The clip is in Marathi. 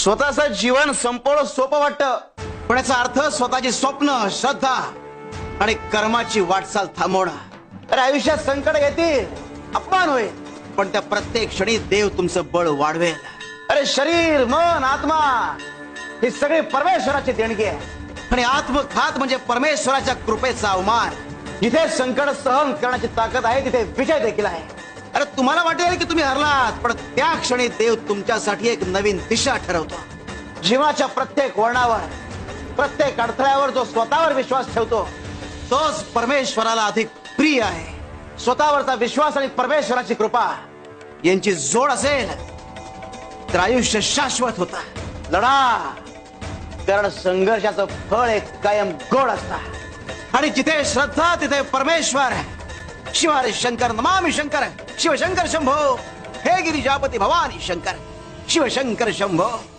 स्वतःचं जीवन संपवणं सोपं वाटतं, पण याचा अर्थ स्वतःची स्वप्न, श्रद्धा आणि कर्माची वाटचाल थांबवणं। अरे आयुष्यात संकट येतील, अपमान होईल, पण त्या प्रत्येक क्षणी देव तुमचं बळ वाढवेल। अरे शरीर, मन, आत्मा ही सगळी परमेश्वराची देणगी आहे आणि आत्मघात म्हणजे परमेश्वराच्या कृपेचा अवमान। जिथे संकट सहन करण्याची ताकद आहे तिथे विजय देखील आहे। अरे तुम्हाला वाटेल की तुम्ही हरलात, पण त्या क्षणी देव तुमच्यासाठी एक नवीन दिशा ठरवतो। जीवनाच्या प्रत्येक वळणावर, प्रत्येक अडथळ्यावर जो स्वतःवर विश्वास ठेवतो तोच परमेश्वराला अधिक प्रिय आहे। स्वतःवरचा विश्वास आणि परमेश्वराची कृपा यांची जोड असेल तर आयुष्य शाश्वत होता। लढा, कारण संघर्षाचं फळ एक कायम गोड असतं आणि जिथे श्रद्धा तिथे परमेश्वर। शिवारे शंकर नमामि शंकर, शिवशंकर शंभो, हे गिरिजापती भवानी शंकर, शिवशंकर शंभो।